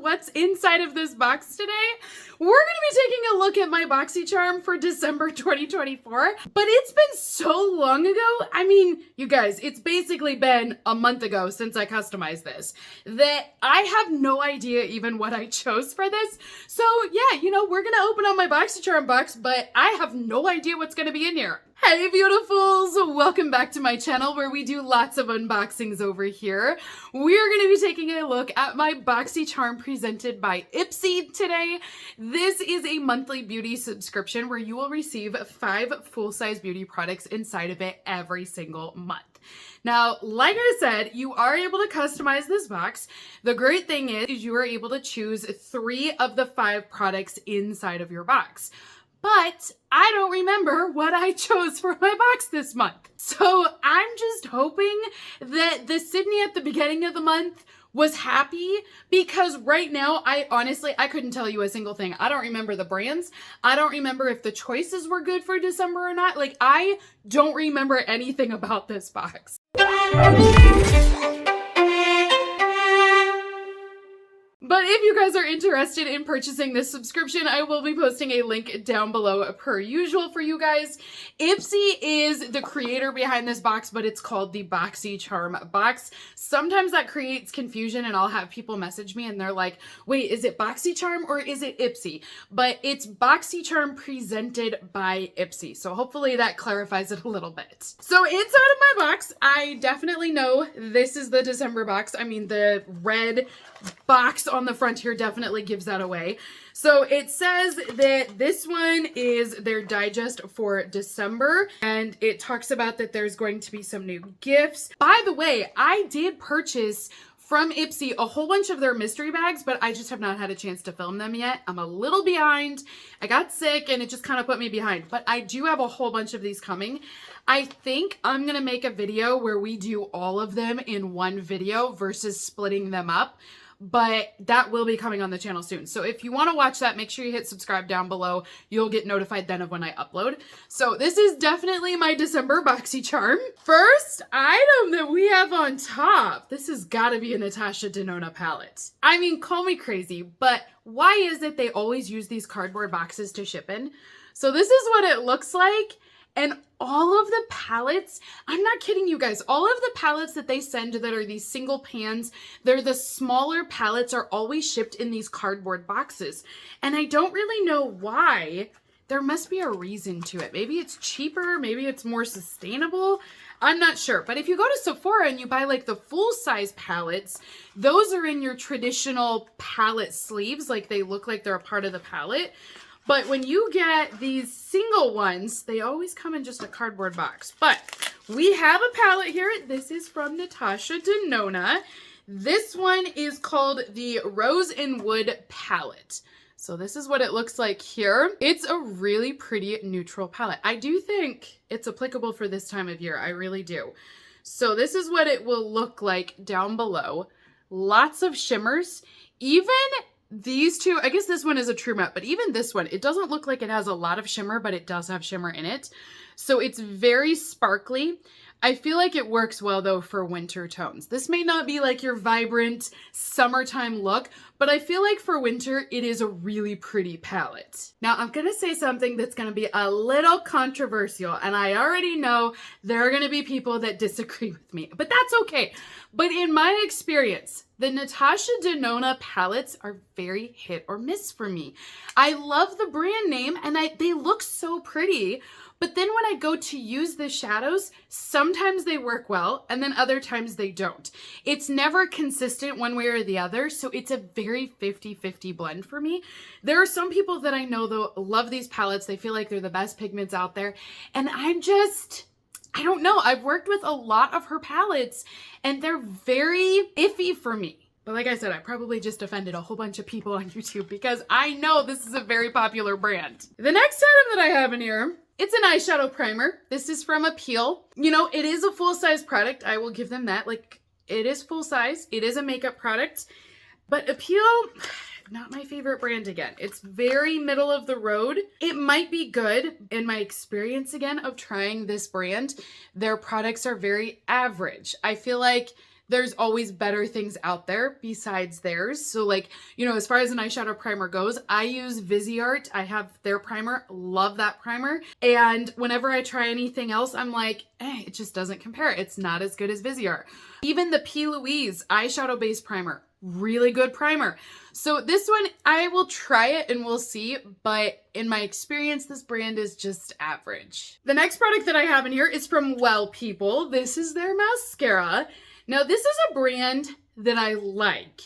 what's inside of this box today. We're going to be taking a look at my Boxycharm for December 2024, but it's been so long ago. I mean, you guys, it's basically been a month ago since I customized this that I have no idea even what I chose for this. So yeah, we're going to open up my Boxycharm box, but I have no idea what's going to be in here. Hey beautifuls, welcome back to my channel where we do lots of unboxings over here. We are going to be taking a look at my Boxycharm presented by Ipsy today. This is a monthly beauty subscription where you will receive 5 full-size beauty products inside of it every single month. Now, like I said, you are able to customize this box. The great thing is you are able to choose 3 of the 5 products inside of your box. But I don't remember what I chose for my box this month. So I'm just hoping that the Sydney at the beginning of the month was happy, because right now, I couldn't tell you a single thing. I don't remember the brands. I don't remember if the choices were good for December or not. Like, I don't remember anything about this box. But if you guys are interested in purchasing this subscription, I will be posting a link down below per usual for you guys. Ipsy is the creator behind this box, but it's called the Boxycharm box. Sometimes that creates confusion and I'll have people message me and they're like, wait, is it Boxycharm or is it Ipsy? But it's Boxycharm presented by Ipsy. So hopefully that clarifies it a little bit. So inside of my box, I definitely know this is the December box. I mean, the red box on the front here definitely gives that away. So it says that this one is their digest for December, and it talks about that there's going to be some new gifts. By the way, I did purchase from Ipsy a whole bunch of their mystery bags, but I just have not had a chance to film them yet. I'm a little behind. I got sick and it just kind of put me behind, but I do have a whole bunch of these coming. I think I'm going to make a video where we do all of them in one video versus splitting them up. But that will be coming on the channel soon. So if you want to watch that, make sure you hit subscribe down below. You'll get notified then of when I upload. So this is definitely my December Boxycharm. First item that we have on top. This has got to be a Natasha Denona palette. I mean, call me crazy, but why is it they always use these cardboard boxes to ship in? So this is what it looks like. And all of the palettes, I'm not kidding you guys, all of the palettes that they send that are these single pans, they're the smaller palettes, are always shipped in these cardboard boxes. And I don't really know why. There must be a reason to it. Maybe it's cheaper, maybe it's more sustainable. I'm not sure. But if you go to Sephora and you buy like the full-size palettes, those are in your traditional palette sleeves, like they look like they're a part of the palette. But when you get these single ones, they always come in just a cardboard box. But we have a palette here. This is from Natasha Denona. This one is called the Rose and Wood palette. So this is what it looks like here. It's a really pretty neutral palette. I do think it's applicable for this time of year. I really do. So this is what it will look like down below. Lots of shimmers. Even these two, I guess this one is a true matte, but even this one, it doesn't look like it has a lot of shimmer, but it does have shimmer in it. So it's very sparkly. I feel like it works well though for winter tones. This may not be like your vibrant summertime look, but I feel like for winter, it is a really pretty palette. Now I'm gonna say something that's gonna be a little controversial, and I already know there are gonna be people that disagree with me, but that's okay. But in my experience, the Natasha Denona palettes are very hit or miss for me. I love the brand name and they look so pretty, but then when I go to use the shadows, sometimes they work well and then other times they don't. It's never consistent one way or the other, so it's a very 50-50 blend for me. There are some people that I know though love these palettes. They feel like they're the best pigments out there, and I don't know. I've worked with a lot of her palettes and they're very iffy for me. But like I said, I probably just offended a whole bunch of people on YouTube because I know this is a very popular brand. The next item that I have in here, it's an eyeshadow primer. This is from Appeal. It is a full-size product. I will give them that. Like, it is full-size. It is a makeup product. But Appeal, not my favorite brand again. It's very middle of the road. It might be good. In my experience again of trying this brand, their products are very average. I feel like there's always better things out there besides theirs. So like, you know, as far as an eyeshadow primer goes, I use Viseart. I have their primer, love that primer. And whenever I try anything else, I'm like, it just doesn't compare. It's not as good as Viseart. Even the P. Louise eyeshadow base primer, really good primer. So this one, I will try it and we'll see, but in my experience, this brand is just average. The next product that I have in here is from Well People. This is their mascara. Now, this is a brand that I like.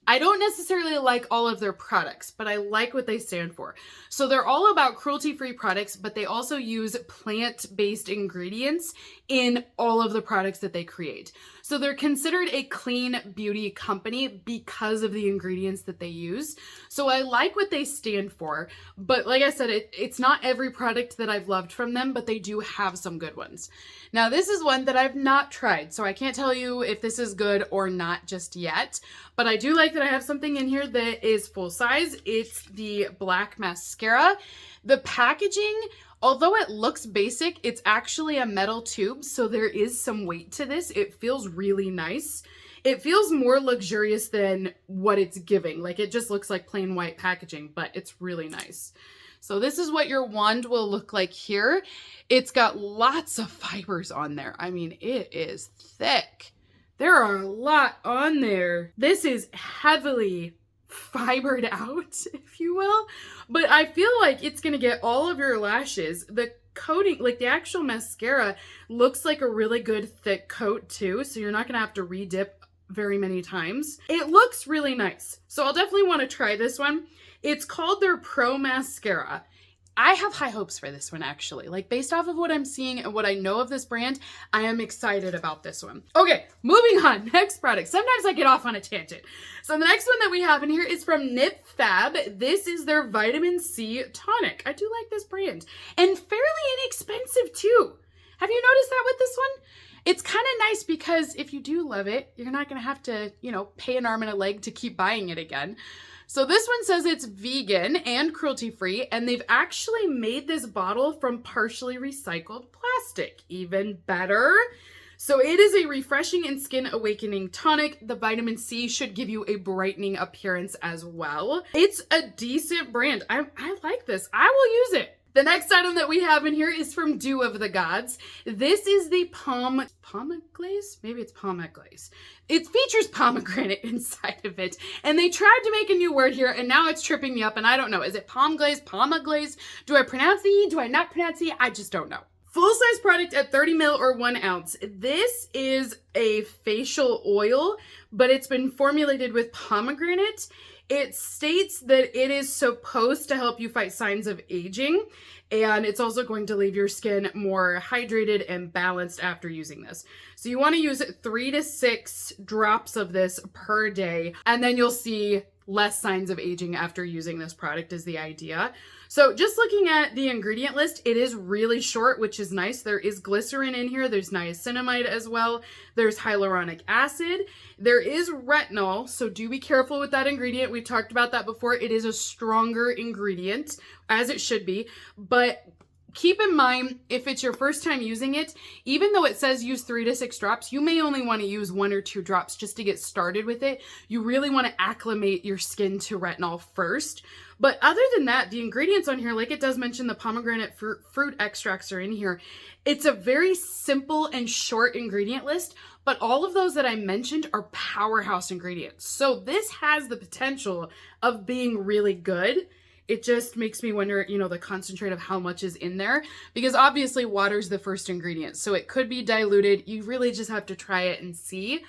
I don't necessarily like all of their products, but I like what they stand for. So they're all about cruelty-free products, but they also use plant-based ingredients in all of the products that they create. So they're considered a clean beauty company because of the ingredients that they use. So I like what they stand for, but like I said, it's not every product that I've loved from them, but they do have some good ones. Now, this is one that I've not tried, so I can't tell you if this is good or not just yet, but I do like that I have something in here that is full size. It's the black mascara. The packaging, although it looks basic, it's actually a metal tube, so there is some weight to this. It feels really nice. It feels more luxurious than what it's giving. Like, it just looks like plain white packaging, but it's really nice. So this is what your wand will look like here. It's got lots of fibers on there. I mean, it is thick. There are a lot on there. This is heavily fibered out, if you will, but I feel like it's gonna get all of your lashes. The coating, like the actual mascara, looks like a really good thick coat too, so you're not gonna have to re-dip very many times. It looks really nice, so I'll definitely want to try this one. It's called their Pro Mascara. I have high hopes for this one, actually. Like, based off of what I'm seeing and what I know of this brand, I am excited about this one. Okay, moving on. Next product. Sometimes I get off on a tangent. So the next one that we have in here is from Nip Fab. This is their Vitamin C Tonic. I do like this brand. And fairly inexpensive, too. Have you noticed that with this one? It's kind of nice because if you do love it, you're not going to have to, you know, pay an arm and a leg to keep buying it again. So this one says it's vegan and cruelty-free, and they've actually made this bottle from partially recycled plastic. Even better. So it is a refreshing and skin awakening tonic. The vitamin C should give you a brightening appearance as well. It's a decent brand. I like this. I will use it. The next item that we have in here is from Dew of the Gods. This is the pomegranate glaze? Maybe it's pomegranate glaze. It features pomegranate inside of it. And they tried to make a new word here, and now it's tripping me up, and I don't know. Is it pomeglaze, pomeglaze? Do I pronounce the E? Do I not pronounce the E? I just don't know. Full-size product at 30 ml or 1 ounce. This is a facial oil, but it's been formulated with pomegranate. It states that it is supposed to help you fight signs of aging, and it's also going to leave your skin more hydrated and balanced after using this. So you want to use 3 to 6 drops of this per day, and then you'll see less signs of aging after using this product is the idea. So just looking at the ingredient list, it is really short, which is nice. There is glycerin in here. There's niacinamide as well. There's hyaluronic acid. There is retinol, so do be careful with that ingredient. We talked about that before. It is a stronger ingredient, as it should be, but keep in mind, if it's your first time using it, even though it says use 3 to 6 drops, you may only want to use 1 or 2 drops just to get started with it. You really want to acclimate your skin to retinol first. But other than that, the ingredients on here, like it does mention the pomegranate fruit extracts are in here. It's a very simple and short ingredient list, but all of those that I mentioned are powerhouse ingredients. So this has the potential of being really good. It just makes me wonder, you know, the concentrate of how much is in there, because obviously water is the first ingredient, so it could be diluted. You really just have to try it and see,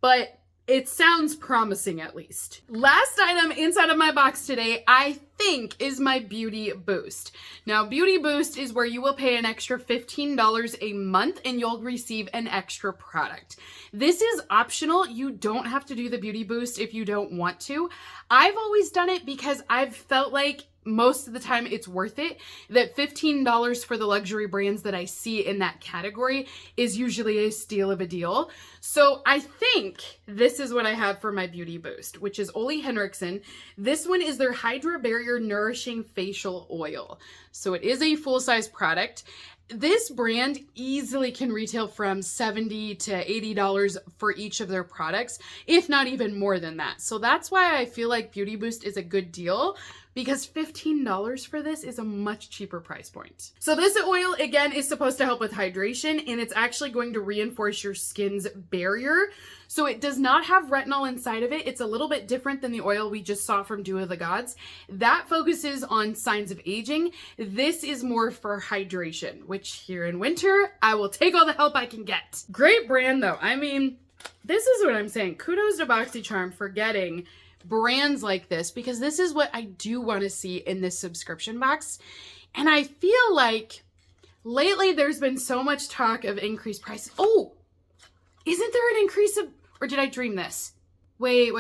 but it sounds promising at least. Last item inside of my box today, I think, is my Beauty Boost. Now, Beauty Boost is where you will pay an extra $15 a month and you'll receive an extra product. This is optional. You don't have to do the Beauty Boost if you don't want to. I've always done it because I've felt like most of the time it's worth it. That $15 for the luxury brands that I see in that category is usually a steal of a deal. So I think this is what I have for my Beauty Boost, which is Ole Henriksen. This one is their Hydra Barrier Nourishing Facial Oil. So it is a full-size product. This brand easily can retail from $70 to $80 for each of their products, if not even more than that. So that's why I feel like Beauty Boost is a good deal, because $15 for this is a much cheaper price point. So this oil, again, is supposed to help with hydration, and it's actually going to reinforce your skin's barrier. So it does not have retinol inside of it. It's a little bit different than the oil we just saw from Dew of the Gods. That focuses on signs of aging. This is more for hydration, which here in winter, I will take all the help I can get. Great brand though. I mean, this is what I'm saying. Kudos to Boxycharm for getting brands like this, because this is what I do want to see in this subscription box. And I feel like lately there's been so much talk of increased prices. Oh, isn't there an increase of, or did I dream this? Wait.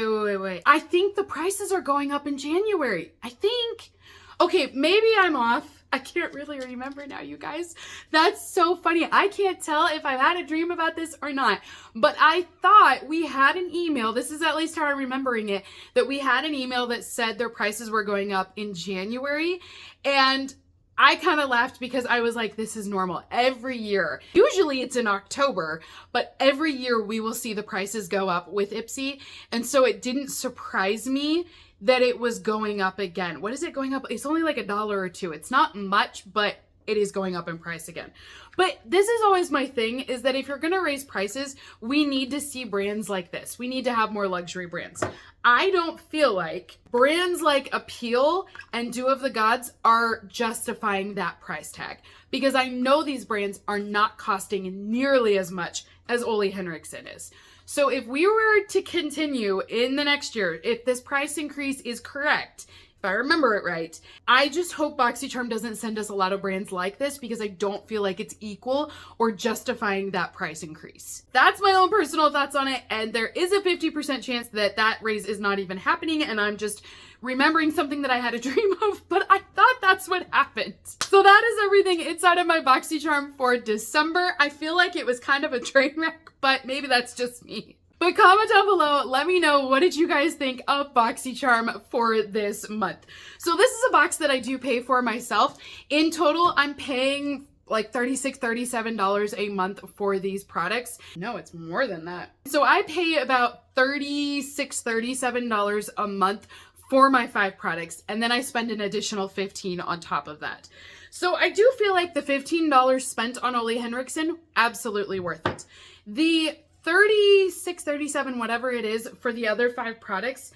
I think the prices are going up in January. I think. Okay, maybe I'm off. I can't really remember now, you guys. That's so funny. I can't tell if I've had a dream about this or not. But I thought we had an email, this is at least how I'm remembering it, that we had an email that said their prices were going up in January. And I kind of laughed because I was like, this is normal. Every year, usually it's in October, but every year we will see the prices go up with Ipsy. And so it didn't surprise me that it was going up again. What is it going up? It's only like $1 or $2. It's not much, but it is going up in price again. But this is always my thing, is that if you're gonna raise prices, we need to see brands like this. We need to have more luxury brands. I don't feel like brands like Appeal and Dew of the Gods are justifying that price tag, because I know these brands are not costing nearly as much as Ole Henriksen is. So if we were to continue in the next year, if this price increase is correct, if I remember it right, I just hope Boxycharm doesn't send us a lot of brands like this, because I don't feel like it's equal or justifying that price increase. That's my own personal thoughts on it, and there is a 50% chance that that raise is not even happening, and I'm just remembering something that I had a dream of, but I thought that's what happened. So that is everything inside of my Boxycharm for December. I feel like it was kind of a train wreck, but maybe that's just me. But comment down below, let me know, what did you guys think of Boxycharm for this month? So this is a box that I do pay for myself. In total, I'm paying like $36, $37 a month for these products. No, it's more than that. So I pay about $36, $37 a month for my 5 products, and then I spend an additional $15 on top of that. So I do feel like the $15 spent on Ole Henriksen, absolutely worth it. The $36, $37, whatever it is for the other 5 products,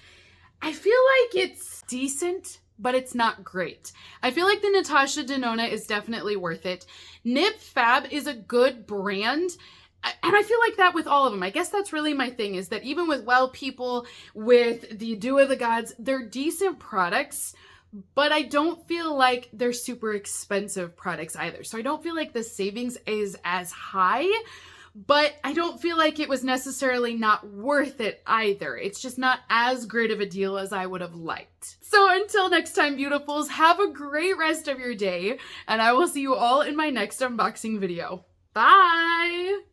I feel like it's decent, but it's not great. I feel like the Natasha Denona is definitely worth it. Nip Fab is a good brand, and I feel like that with all of them. I guess that's really my thing, is that even with Well People, with the Dew of the Gods, they're decent products, but I don't feel like they're super expensive products either. So I don't feel like the savings is as high, but I don't feel like it was necessarily not worth it either. It's just not as great of a deal as I would have liked. So until next time, beautifuls, have a great rest of your day, and I will see you all in my next unboxing video. Bye!